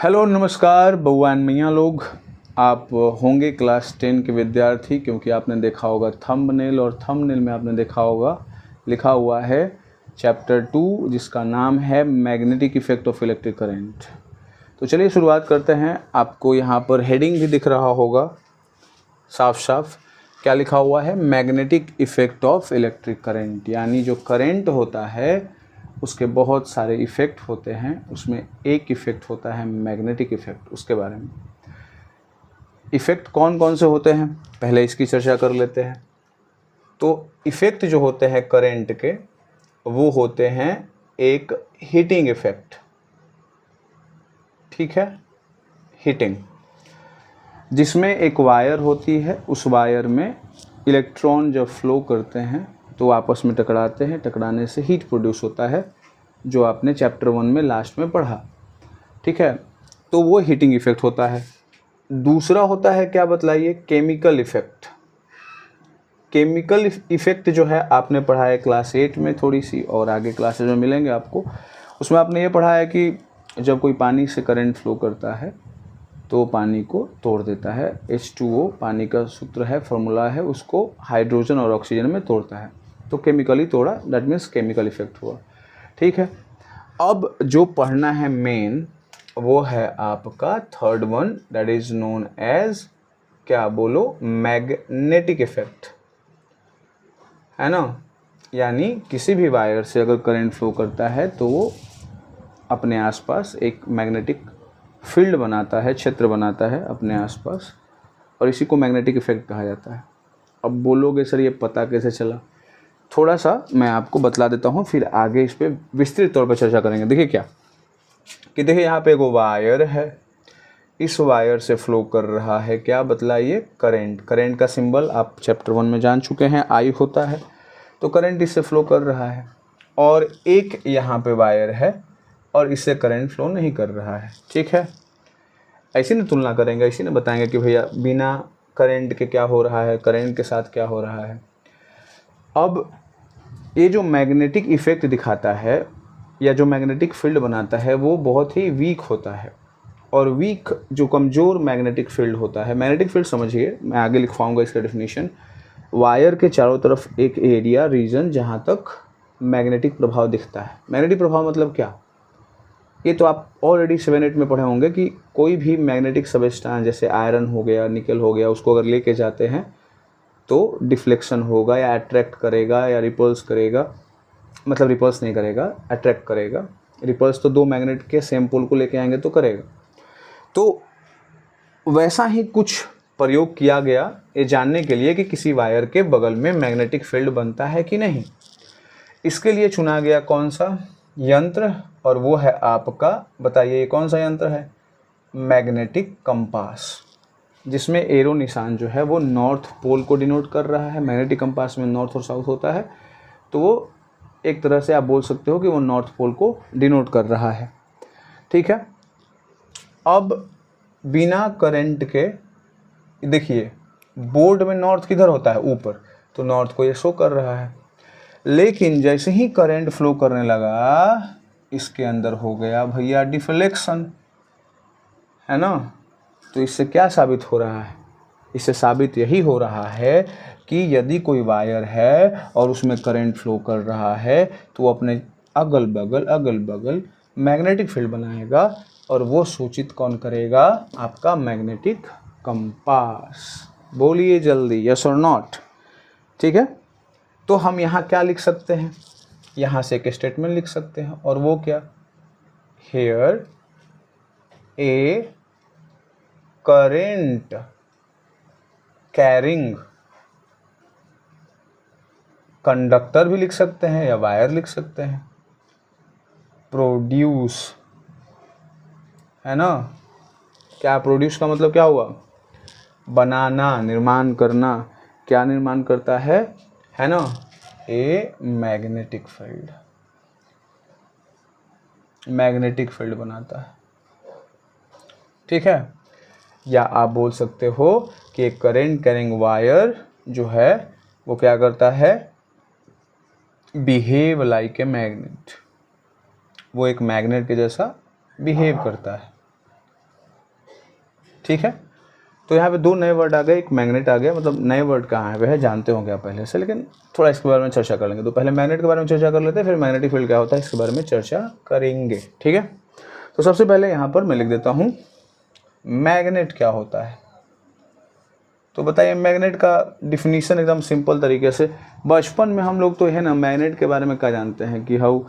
Hello नमस्कार बउआ and मैया लोग। आप होंगे क्लास 10 के विद्यार्थी, क्योंकि आपने देखा होगा थंबनेल, और थंबनेल में आपने देखा होगा लिखा हुआ है चैप्टर 2, जिसका नाम है magnetic effect of electric current. तो चलिए शुरुआत करते हैं। आपको यहाँ पर हेडिंग भी दिख रहा होगा साफ साफ, क्या लिखा हुआ है? Magnetic effect of electric current. यानी जो करंट होता है उसके बहुत सारे इफ़ेक्ट होते हैं, उसमें एक इफ़ेक्ट होता है मैग्नेटिक इफ़ेक्ट। उसके बारे में इफ़ेक्ट कौन कौन से होते हैं पहले इसकी चर्चा कर लेते हैं। तो इफ़ेक्ट जो होते हैं करंट के, वो होते हैं एक हीटिंग इफ़ेक्ट, ठीक है, हीटिंग, जिसमें एक वायर होती है। उस वायर में इलेक्ट्रॉन जब फ्लो करते हैं तो आपस में टकराते हैं, टकराने से हीट प्रोड्यूस होता है, जो आपने चैप्टर 1 में लास्ट में पढ़ा, ठीक है। तो वो हीटिंग इफेक्ट होता है। दूसरा होता है क्या, बतलाइए? Chemical effect. केमिकल इफेक्ट जो है आपने पढ़ा है क्लास 8 में थोड़ी सी, और आगे क्लासेज में मिलेंगे आपको। उसमें आपने ये पढ़ा है कि जब कोई पानी से करंट फ्लो करता है तो पानी को तोड़ देता है। H2O पानी का सूत्र है, फॉर्मूला है, उसको हाइड्रोजन और ऑक्सीजन में तोड़ता है। तो केमिकली तोड़ा, दैट मीन्स केमिकल इफेक्ट हुआ, ठीक है। अब जो पढ़ना है मेन, वो है आपका third one, that is known as, क्या बोलो? मैग्नेटिक इफेक्ट, है ना। यानी किसी भी वायर से अगर करंट फ्लो करता है तो वो अपने आसपास एक मैग्नेटिक फील्ड बनाता है, क्षेत्र बनाता है अपने आसपास, और इसी को मैग्नेटिक इफेक्ट कहा जाता है। अब बोलोगे सर ये पता कैसे चला? थोड़ा सा मैं आपको बतला देता हूँ, फिर आगे इस पर विस्तृत तौर पर चर्चा करेंगे। देखिए क्या कि देखिए यहाँ पे एक वायर है, इस वायर से फ्लो कर रहा है क्या, बतलाइए? करंट। करंट का सिंबल आप चैप्टर 1 में जान चुके हैं, आई होता है। तो करंट इससे फ्लो कर रहा है, और एक यहाँ पे वायर है और इससे करंट फ्लो नहीं कर रहा है, ठीक है। ऐसी ना तुलना करेंगे, ऐसी ना बताएंगे कि भैया बिना करंट के क्या हो रहा है, करंट के साथ क्या हो रहा है। अब ये जो मैग्नेटिक इफेक्ट दिखाता है या जो मैग्नेटिक फील्ड बनाता है, वो बहुत ही वीक होता है। और वीक, जो कमज़ोर मैग्नेटिक फील्ड होता है, मैग्नेटिक फील्ड समझिए, मैं आगे लिखवाऊंगा इसका डेफिनेशन। वायर के चारों तरफ एक एरिया, रीजन, जहाँ तक मैग्नेटिक प्रभाव दिखता है। मैग्नेटिक प्रभाव मतलब क्या? ये तो आप ऑलरेडी 7-8 में पढ़े होंगे कि कोई भी मैग्नेटिक सबस्टेंस, जैसे आयरन हो गया, निकल हो गया, उसको अगर लेके जाते हैं तो डिफ्लेक्शन होगा, या अट्रैक्ट करेगा, या रिपल्स करेगा। मतलब रिपल्स नहीं करेगा, अट्रैक्ट करेगा। रिपल्स तो दो मैग्नेट के सेम पोल को लेके आएंगे तो करेगा। तो वैसा ही कुछ प्रयोग किया गया ये जानने के लिए कि किसी वायर के बगल में मैग्नेटिक फील्ड बनता है कि नहीं। इसके लिए चुना गया कौन सा यंत्र, और वो है आपका, बताइए ये कौन सा यंत्र है? मैग्नेटिक कंपास, जिसमें एरो निशान जो है वो नॉर्थ पोल को डिनोट कर रहा है। मैग्नेटिक कंपास में नॉर्थ और साउथ होता है, तो वो एक तरह से आप बोल सकते हो कि वो नॉर्थ पोल को डिनोट कर रहा है, ठीक है। अब बिना करंट के, देखिए बोर्ड में नॉर्थ किधर होता है? ऊपर, तो नॉर्थ को ये शो कर रहा है। लेकिन जैसे ही करंट फ्लो करने लगा, इसके अंदर हो गया भैया डिफ्लेक्शन, है ना। तो इससे क्या साबित हो रहा है? इससे साबित यही हो रहा है कि यदि कोई वायर है और उसमें करंट फ्लो कर रहा है तो वो अपने अगल बगल मैग्नेटिक फील्ड बनाएगा, और वो सूचित कौन करेगा? आपका मैग्नेटिक कंपास। बोलिए जल्दी, यस और नॉट, ठीक है। तो हम यहाँ क्या लिख सकते हैं? यहाँ से एक स्टेटमेंट लिख सकते हैं, और वो क्या? हेयर ए करंट कैरिंग कंडक्टर भी लिख सकते हैं, या वायर लिख सकते हैं, प्रोड्यूस, है ना। क्या प्रोड्यूस का मतलब क्या हुआ? बनाना, निर्माण करना। क्या निर्माण करता है ना? A magnetic field, magnetic field बनाता है, ठीक है। या आप बोल सकते हो कि एक करंट कैरिंग वायर जो है वो क्या करता है? Behave like a magnet. वो एक मैग्नेट के जैसा बिहेव करता है, ठीक है। तो यहाँ पे दो नए वर्ड आ गए, एक मैग्नेट आ गया। मतलब नए वर्ड कहाँ है वह जानते होंगे आप पहले से, लेकिन थोड़ा इसके बारे में चर्चा कर लेंगे। तो पहले मैग्नेट के बारे में चर्चा कर लेते हैं, फिर मैग्नेटिक फील्ड क्या होता है इसके बारे में चर्चा करेंगे, ठीक है। तो सबसे पहले यहाँ पर मैं लिख देता हूँ मैग्नेट क्या होता है। तो बताइए मैग्नेट का डिफिनीशन एकदम सिंपल तरीके से। बचपन में हम लोग तो है ना मैग्नेट के बारे में क्या जानते हैं कि हाउ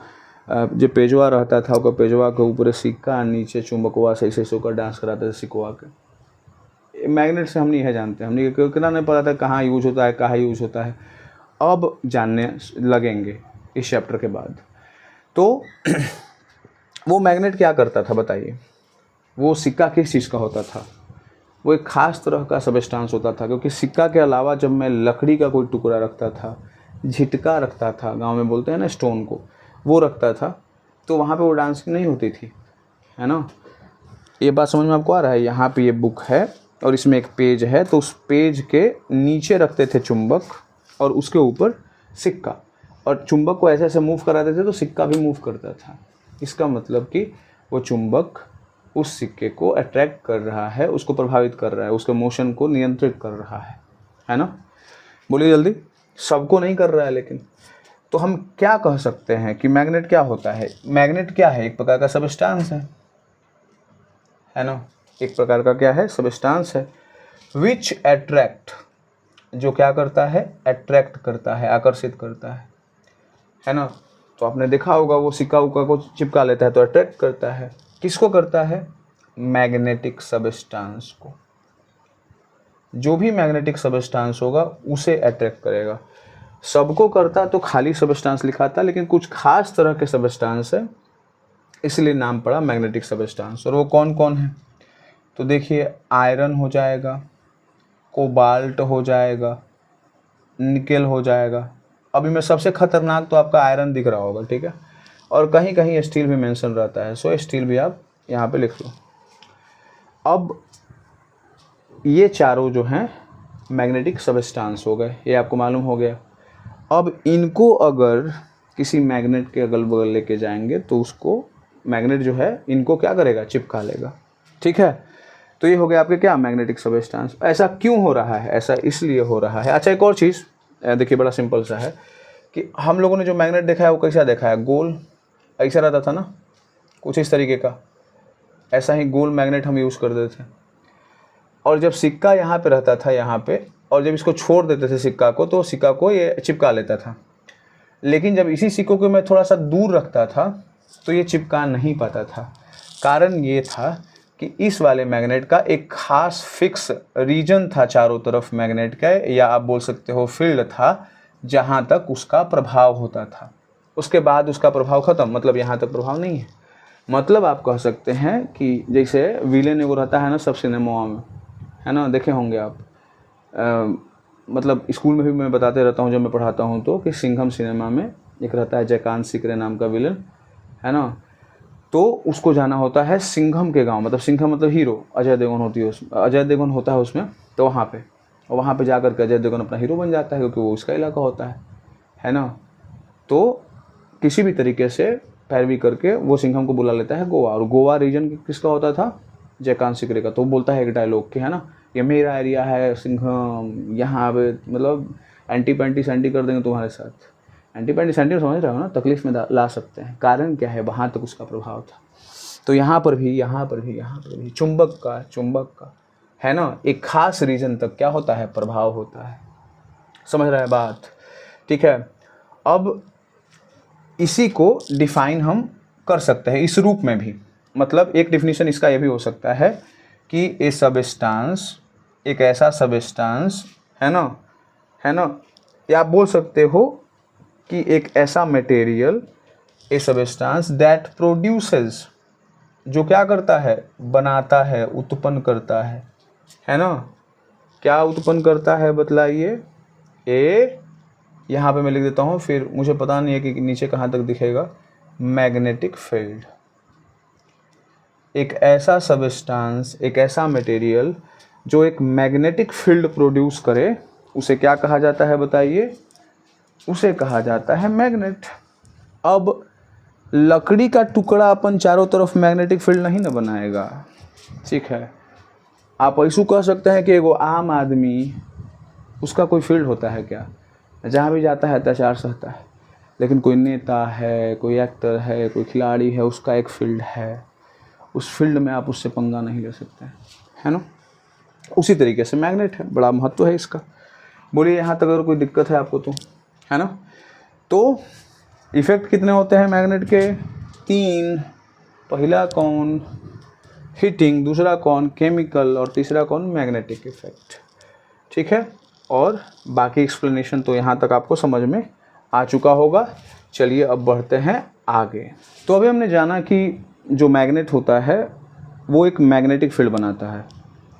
जो पेजवा रहता था वो पेजवा के ऊपर सिक्का, नीचे चुंबकवा से ऐसे होकर डांस कराते थे सिक्कवा के। मैग्नेट से हम नहीं है जानते, हमने कितना नहीं पता था कहाँ यूज होता है, कहाँ यूज होता है, अब जानने लगेंगे इस चैप्टर के बाद। तो वो मैग्नेट क्या करता था बताइए। वो सिक्का किस चीज़ का होता था, वो एक ख़ास तरह का सबस्टांस होता था। क्योंकि सिक्का के अलावा जब मैं लकड़ी का कोई टुकड़ा रखता था, झिटका रखता था, गांव में बोलते हैं ना स्टोन को, वो रखता था, तो वहाँ पे वो डांसिंग नहीं होती थी, है ना। ये बात समझ में आपको आ रहा है। यहाँ पे ये बुक है और इसमें एक पेज है, तो उस पेज के नीचे रखते थे चुंबक और उसके ऊपर सिक्का, और चुंबक को ऐसे ऐसे मूव कराते थे तो सिक्का भी मूव करता था। इसका मतलब कि वो चुंबक उस सिक्के को अट्रैक्ट कर रहा है, उसको प्रभावित कर रहा है, उसके मोशन को नियंत्रित कर रहा है ना। बोलिए जल्दी, सबको नहीं कर रहा है लेकिन। तो हम क्या कह सकते हैं कि मैग्नेट क्या होता है। मैग्नेट क्या है, एक प्रकार का सबस्टांस है ना, एक प्रकार का क्या है, सबस्टांस है। विच अट्रैक्ट, जो क्या करता है, अट्रैक्ट करता है, आकर्षित करता है ना। तो आपने देखा होगा वो सिक्का उक्का को चिपका लेता है तो अट्रैक्ट करता है। किसको करता है, मैग्नेटिक सबस्टांस को। जो भी मैग्नेटिक सबस्टांस होगा उसे अट्रैक्ट करेगा। सबको करता तो खाली सबस्टांस लिखाता, लेकिन कुछ खास तरह के सबस्टांस है इसलिए नाम पड़ा मैग्नेटिक सबस्टांस। और वो कौन कौन है, तो देखिए आयरन हो जाएगा, कोबाल्ट हो जाएगा, निकेल हो जाएगा। अभी में सबसे खतरनाक तो आपका आयरन दिख रहा होगा, ठीक है, और कहीं कहीं स्टील भी मेंशन रहता है, सो स्टील भी आप यहाँ पे लिख लो। अब ये चारों जो हैं मैग्नेटिक सबस्टांस हो गए, ये आपको मालूम हो गया। अब इनको अगर किसी मैग्नेट के अगल बगल लेके जाएंगे तो उसको मैग्नेट जो है इनको क्या करेगा, चिपका लेगा, ठीक है। तो ये हो गया आपके क्या, मैग्नेटिक सबस्टांस। ऐसा क्यों हो रहा है, ऐसा इसलिए हो रहा है। अच्छा एक और चीज़ देखिए, बड़ा सिंपल सा है कि हम लोगों ने जो मैग्नेट देखा है वो कैसा देखा है, गोल ऐसा रहता था ना, कुछ इस तरीके का, ऐसा ही गोल मैग्नेट हम यूज़ करते थे। और जब सिक्का यहाँ पे रहता था यहाँ पे, और जब इसको छोड़ देते थे सिक्का को, तो सिक्का को ये चिपका लेता था। लेकिन जब इसी सिक्कों को मैं थोड़ा सा दूर रखता था तो ये चिपका नहीं पाता था। कारण ये था कि इस वाले मैग्नेट का एक खास फिक्स रीजन था चारों तरफ मैग्नेट का, या आप बोल सकते हो फील्ड था, जहाँ तक उसका प्रभाव होता था। उसके बाद उसका प्रभाव ख़त्म, मतलब यहाँ तक प्रभाव नहीं है। मतलब आप कह सकते हैं कि जैसे विलेन एगो रहता है ना सब सिनेमा में, है ना, देखे होंगे आप। मतलब स्कूल में भी मैं बताते रहता हूँ जब मैं पढ़ाता हूँ तो, कि सिंघम सिनेमा में एक रहता है जयकांत सिकरे नाम का विलेन, है ना। तो उसको जाना होता है सिंघम के गांव, मतलब सिंघम मतलब हीरो, अजय देवगन होती है उसमें, अजय देवगन होता है उसमें। तो वहाँ पे जाकर के अजय देवगन अपना हीरो बन जाता है, क्योंकि वो उसका इलाका होता है ना। तो किसी भी तरीके से पैरवी करके वो सिंघम को बुला लेता है गोवा, और गोवा रीजन किसका होता था, जयकांत सिकरे का। तो वो बोलता है एक डायलॉग कि है ना, ये मेरा एरिया है सिंघम, यहाँ पे मतलब एंटी पैंटी सैंटी कर देंगे तुम्हारे साथ। एंटी पैंटी सैंटी समझ रहे हो ना, तकलीफ में ला सकते हैं। कारण क्या है, वहाँ तक उसका प्रभाव था। तो यहाँ पर भी चुंबक का है ना, एक खास रीजन तक क्या होता है, प्रभाव होता है। समझ रहा है बात, ठीक है। अब इसी को डिफाइन हम कर सकते हैं इस रूप में भी। मतलब एक डिफिनीशन इसका ये भी हो सकता है कि ए सबस्टांस, एक ऐसा सबस्टांस, है ना, या आप बोल सकते हो कि एक ऐसा material, A substance that produces, जो क्या करता है, बनाता है, उत्पन्न करता है ना। क्या उत्पन्न करता है बतलाइए। ए, यहाँ पे मैं लिख देता हूँ, फिर मुझे पता नहीं है कि नीचे कहाँ तक दिखेगा, मैग्नेटिक फील्ड। एक ऐसा सबस्टांस, एक ऐसा मटेरियल जो एक मैग्नेटिक फील्ड प्रोड्यूस करे, उसे क्या कहा जाता है बताइए, उसे कहा जाता है मैग्नेट। अब लकड़ी का टुकड़ा अपन चारों तरफ मैग्नेटिक फील्ड नहीं ना बनाएगा, ठीक है। आप ऐसू कह सकते हैं कि एगो आम आदमी, उसका कोई फील्ड होता है क्या? जहाँ भी जाता है अत्याचार सहता है। लेकिन कोई नेता है, कोई एक्टर है, कोई खिलाड़ी है, उसका एक फील्ड है, उस फील्ड में आप उससे पंगा नहीं ले सकते, है ना? उसी तरीके से मैग्नेट है, बड़ा महत्व है इसका। बोलिए यहाँ तक अगर कोई दिक्कत है आपको तो, है ना? तो इफ़ेक्ट कितने होते हैं मैग्नेट के? 3। पहला कौन? हीटिंग, दूसरा कौन? केमिकल, और तीसरा कौन? Magnetic effect. ठीक है, और बाकी एक्सप्लेनेशन तो यहाँ तक आपको समझ में आ चुका होगा। चलिए अब बढ़ते हैं आगे। तो अभी हमने जाना कि जो मैग्नेट होता है वो एक मैग्नेटिक फील्ड बनाता है,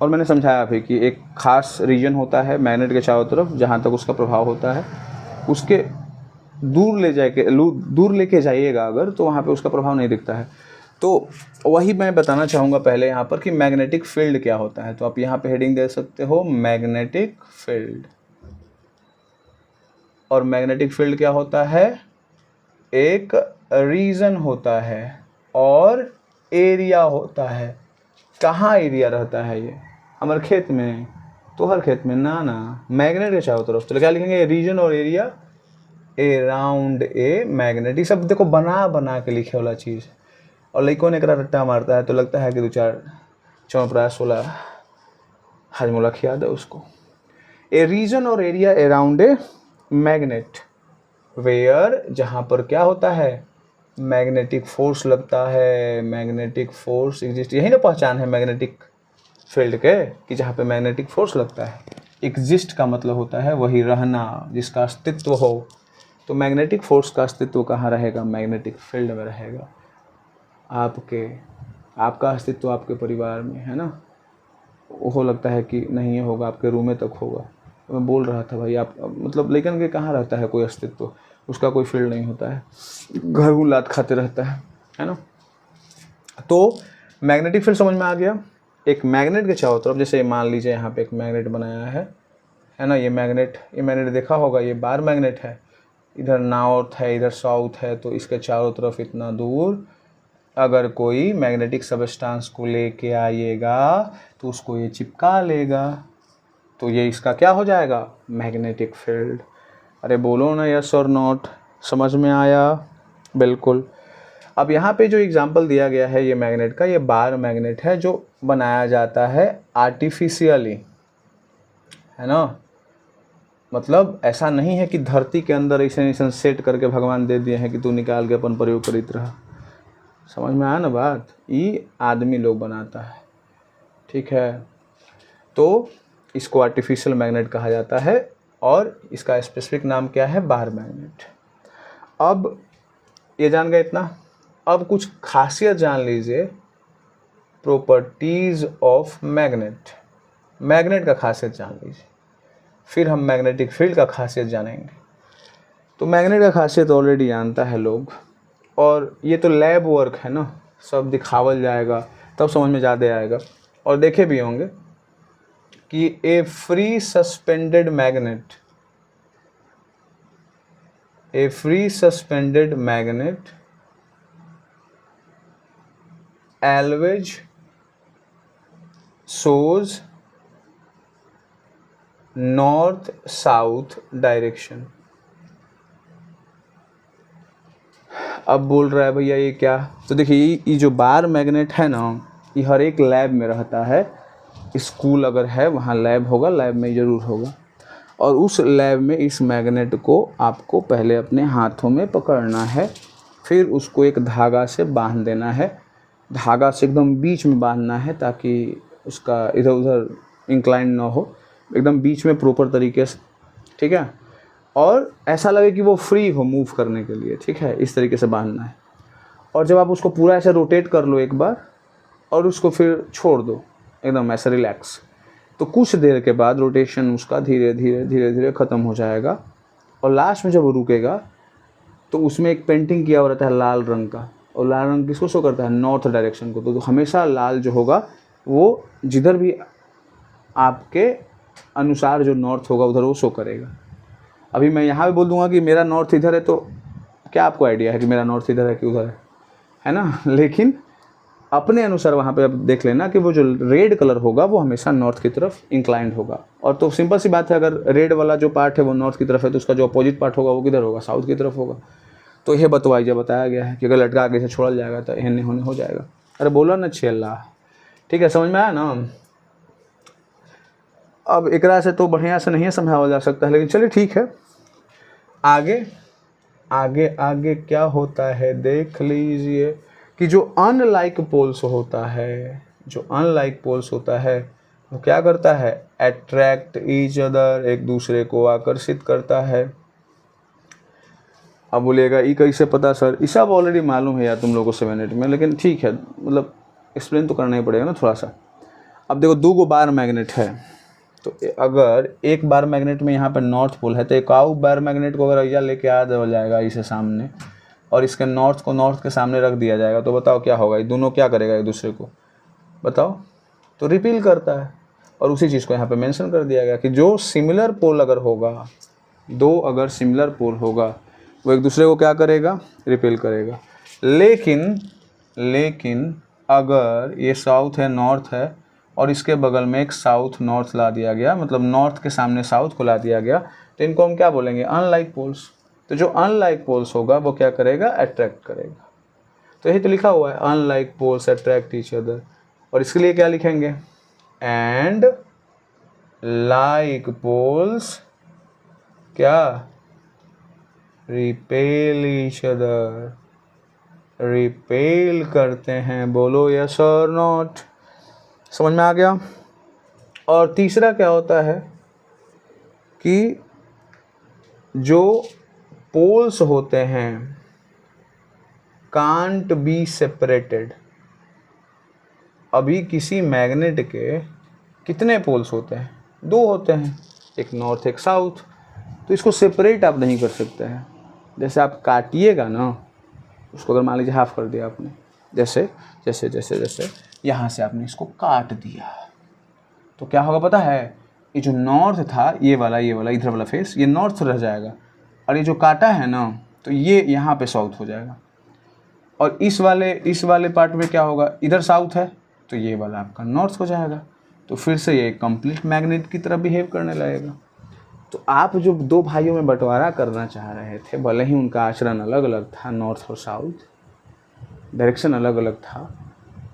और मैंने समझाया भी कि एक खास रीजन होता है मैग्नेट के चारों तरफ जहाँ तक उसका प्रभाव होता है, उसके दूर लेके जाइएगा अगर, तो वहाँ पे उसका प्रभाव नहीं दिखता है। तो वही मैं बताना चाहूँगा पहले यहाँ पर कि मैग्नेटिक फील्ड क्या होता है। तो आप यहाँ पे हेडिंग दे सकते हो मैग्नेटिक फील्ड। और मैग्नेटिक फील्ड क्या होता है? एक रीजन होता है और एरिया होता है। कहाँ एरिया रहता है? ये हमारे खेत में, तो हर खेत में ना, मैग्नेट के चारों तरफ। तो क्या लिखेंगे? रीजन और एरिया अराउंड ए मैग्नेट। ये सब देखो बना बना के लिखे वाला चीज़। और लइकों ने एकरा रट्टा मारता है तो लगता है कि 2-4 चौपड़ा 16 हजमोला खिया दे उसको। ए रीजन और area around a magnet where, जहाँ पर क्या होता है? मैग्नेटिक फोर्स लगता है, मैग्नेटिक फोर्स एग्जिस्ट। यही ना पहचान है मैग्नेटिक फील्ड के, कि जहाँ पे मैग्नेटिक फोर्स लगता है। एग्जिस्ट का मतलब होता है वही रहना, जिसका अस्तित्व हो। तो मैग्नेटिक फोर्स का अस्तित्व कहाँ रहेगा? मैग्नेटिक फील्ड में रहेगा। आपका अस्तित्व आपके परिवार में है ना, वो लगता है कि नहीं होगा, आपके रूम में तक होगा। तो मैं बोल रहा था भाई, आप मतलब लेकिन के कहाँ रहता है कोई अस्तित्व, उसका कोई फील्ड नहीं होता है, घर लात खाते रहता है ना। तो मैग्नेटिक फील्ड समझ में आ गया। एक मैग्नेट के चारों तरफ, जैसे मान लीजिए यहाँ पे एक मैग्नेट बनाया है ना, ये मैग्नेट देखा होगा, ये बार मैग्नेट है। इधर नॉर्थ है, इधर साउथ है, तो इसके चारों तरफ इतना दूर अगर कोई मैग्नेटिक सबस्टेंस को लेके आइएगा तो उसको ये चिपका लेगा, तो ये इसका क्या हो जाएगा? Magnetic field. अरे बोलो ना यस और नॉट, समझ में आया? बिल्कुल। अब यहाँ पे जो एग्जांपल दिया गया है ये मैग्नेट का, ये बार मैग्नेट है जो बनाया जाता है आर्टिफिशियली, है ना। मतलब ऐसा नहीं है कि धरती के अंदर ऐसे सेट करके भगवान दे दिए हैं कि तू निकाल के अपन प्रयोग करीत रहा। समझ में आया ना बात? ये आदमी लोग बनाता है, ठीक है। तो इसको आर्टिफिशियल मैग्नेट कहा जाता है और इसका स्पेसिफिक नाम क्या है? Bar magnet. अब ये जान गए इतना। अब कुछ खासियत जान लीजिए, प्रॉपर्टीज ऑफ मैग्नेट। मैग्नेट का खासियत जान लीजिए, फिर हम मैग्नेटिक फील्ड का खासियत जानेंगे। तो मैग्नेट का खासियत ऑलरेडी जानता है लोग, और ये तो लैब वर्क है ना, सब दिखावल जाएगा तब समझ में ज़्यादा आएगा। और देखे भी होंगे कि a free suspended magnet always shows north south direction. अब बोल रहा है भैया ये क्या? तो देखिए ये जो बार मैग्नेट है ना, ये हर एक लैब में रहता है। स्कूल अगर है वहाँ लैब होगा, लैब में ज़रूर होगा। और उस लैब में इस मैग्नेट को आपको पहले अपने हाथों में पकड़ना है, फिर उसको एक धागा से बांध देना है। धागा से एकदम बीच में बांधना है ताकि उसका इधर उधर इंक्लाइन ना हो, एकदम बीच में प्रॉपर तरीके से, ठीक है। और ऐसा लगे कि वो फ्री हो मूव करने के लिए, ठीक है, इस तरीके से बांधना है। और जब आप उसको पूरा ऐसे रोटेट कर लो एक बार और उसको फिर छोड़ दो एकदम ऐसे रिलैक्स, तो कुछ देर के बाद रोटेशन उसका धीरे धीरे ख़त्म हो जाएगा। और लास्ट में जब वो रुकेगा तो उसमें एक पेंटिंग किया हुआ रहता है लाल रंग का, और लाल रंग किसको शो करता है? नॉर्थ डायरेक्शन को। तो हमेशा लाल जो होगा वो जिधर भी आपके अनुसार जो नॉर्थ होगा उधर वो शो करेगा। अभी मैं यहाँ भी बोल दूंगा कि मेरा नॉर्थ इधर है, तो क्या आपको आइडिया है कि मेरा नॉर्थ इधर है कि उधर है ना? लेकिन अपने अनुसार वहाँ पे आप देख लेना कि वो जो रेड कलर होगा वो हमेशा नॉर्थ की तरफ इंक्लाइंड होगा। और तो सिंपल सी बात है, अगर रेड वाला जो पार्ट है वो नॉर्थ की तरफ है तो उसका जो अपोजिट पार्ट होगा वो किधर होगा, साउथ की तरफ होगा। तो यह बताया गया है कि अगर लटका के इसे छोड़ा जाएगा तो एहने होने हो जाएगा। अरे बोला ना छेल्ला, ठीक है, समझ में आया ना। अब एकरा से तो बढ़िया से नहीं समझाया जा सकता है, लेकिन चलिए ठीक है। आगे आगे आगे क्या होता है देख लीजिए कि जो अनलाइक पोल्स होता है, जो अनलाइक पोल्स होता है वो क्या करता है, अट्रैक्ट ईच अदर, एक दूसरे को आकर्षित करता है। अब बोलिएगा ये कैसे पता सर, ये सब ऑलरेडी मालूम है यार तुम लोगों को 7-8 में, लेकिन ठीक है मतलब एक्सप्लेन तो करना ही पड़ेगा ना थोड़ा सा। अब देखो 2 बार मैग्नेट है, तो अगर एक बार मैग्नेट में यहाँ पर नॉर्थ पोल है तो एक आउ बार मैग्नेट को अगर ऐसा लेके आ जाएगा इसे सामने और इसके नॉर्थ को नॉर्थ के सामने रख दिया जाएगा, तो बताओ क्या होगा, ये दोनों क्या करेगा एक दूसरे को, बताओ, तो रिपील करता है। और उसी चीज़ को यहाँ पे मेंशन कर दिया गया कि जो सिमिलर पोल अगर होगा, 2 अगर सिमिलर पोल होगा वो एक दूसरे को क्या करेगा, रिपील करेगा। लेकिन अगर ये साउथ है नॉर्थ है और इसके बगल में एक साउथ नॉर्थ ला दिया गया, मतलब नॉर्थ के सामने साउथ को ला दिया गया, तो इनको हम क्या बोलेंगे, अनलाइक पोल्स। तो जो अनलाइक पोल्स होगा वो क्या करेगा, अट्रैक्ट करेगा। तो यही तो लिखा हुआ है, unlike poles attract each other. और इसके लिए क्या लिखेंगे, एंड लाइक पोल्स क्या, रिपेल ईच अदर, रिपेल करते हैं। बोलो यस और नॉट, समझ में आ गया। और तीसरा क्या होता है कि जो पोल्स होते हैं कांट बी सेपरेटेड। अभी किसी मैग्नेट के कितने पोल्स होते हैं, 2 होते हैं, एक नॉर्थ एक साउथ, तो इसको सेपरेट आप नहीं कर सकते हैं। जैसे आप काटिएगा ना उसको, अगर मान लीजिए हाफ कर दिया आपने, जैसे जैसे जैसे जैसे यहाँ से आपने इसको काट दिया तो क्या होगा पता है, ये जो नॉर्थ था ये वाला इधर वाला फेस ये नॉर्थ रह जाएगा, और ये जो काटा है ना तो ये यहाँ पे साउथ हो जाएगा। और इस वाले पार्ट में क्या होगा, इधर साउथ है तो ये वाला आपका नॉर्थ हो जाएगा। तो फिर से ये कंप्लीट मैग्नेट की तरह बिहेव करने लगेगा। तो आप जो 2 भाइयों में बंटवारा करना चाह रहे थे, भले ही उनका आचरण अलग अलग था, नॉर्थ और साउथ, डायरेक्शन अलग अलग था,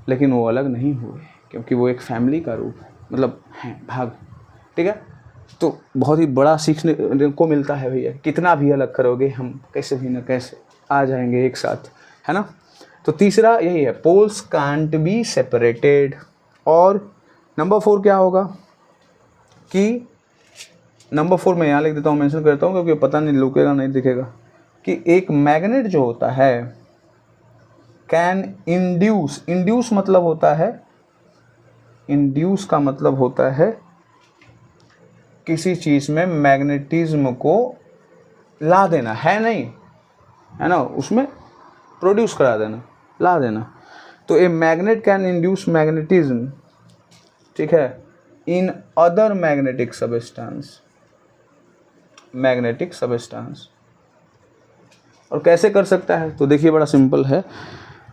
लेकिन वो अलग नहीं हुए क्योंकि वो एक फैमिली का रूप है, मतलब है भाग, ठीक है। तो बहुत ही बड़ा सीखने को मिलता है भैया, कितना भी अलग करोगे हम कैसे भी ना कैसे आ जाएंगे एक साथ, है ना। तो तीसरा यही है, पोल्स कांट बी सेपरेटेड। और नंबर 4 क्या होगा कि नंबर 4 मैं यहाँ लिख देता हूँ, मेंशन करता हूँ क्योंकि पता नहीं लुकेगा नहीं दिखेगा, कि एक मैग्नेट जो होता है कैन इंड्यूस मतलब होता है, इंड्यूस का मतलब होता है किसी चीज़ में मैग्नेटिज्म को ला देना, है नहीं, है ना, उसमें प्रोड्यूस करा देना, ला देना। तो a magnet can induce magnetism, ठीक है, in other magnetic substance, magnetic substance. और कैसे कर सकता है, तो देखिए बड़ा सिंपल है।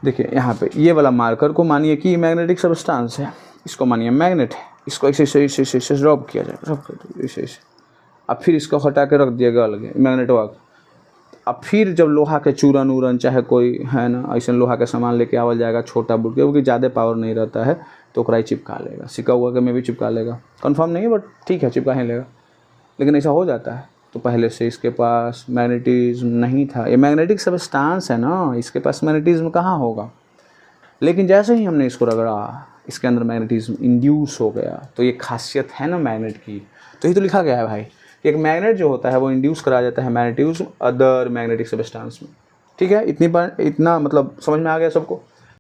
देखिए यहाँ पे ये वाला मार्कर को मानिए कि मैग्नेटिक सबस्टेंस है, इसको मानिए मैग्नेट है, इसको ऐसे ड्रॉप किया जाएगा, ड्रॉप कर दो ऐसे। अब फिर इसको हटा के रख दिया गया अलग मैग्नेट वर्क। अब फिर जब लोहा के चूरन उरन चाहे कोई है ना ऐसे लोहा का सामान लेके आवल जाएगा छोटा बुट के, क्योंकि ज़्यादा पावर नहीं रहता है तो ओकरा चिपका लेगा, सिक्का हुआ के में भी चिपका लेगा, कंफर्म नहीं है बट ठीक है चिपका ही लेगा, लेकिन ऐसा हो जाता है। तो पहले से इसके पास मैग्नेटिज्म नहीं था, ये मैग्नेटिक सबस्टेंस है ना, इसके पास मैग्नेटिज्म कहाँ होगा, लेकिन जैसे ही हमने इसको रगड़ा इसके अंदर मैग्नेटिज्म इंड्यूस हो गया। तो ये खासियत है ना मैग्नेट की, तो ये तो लिखा गया है भाई कि एक मैग्नेट जो होता है वो इंड्यूस करा जाता है मैग्नेटिज्म अदर मैग्नेटिक सबस्टेंस में, ठीक है। इतना मतलब समझ में आ गया सबको।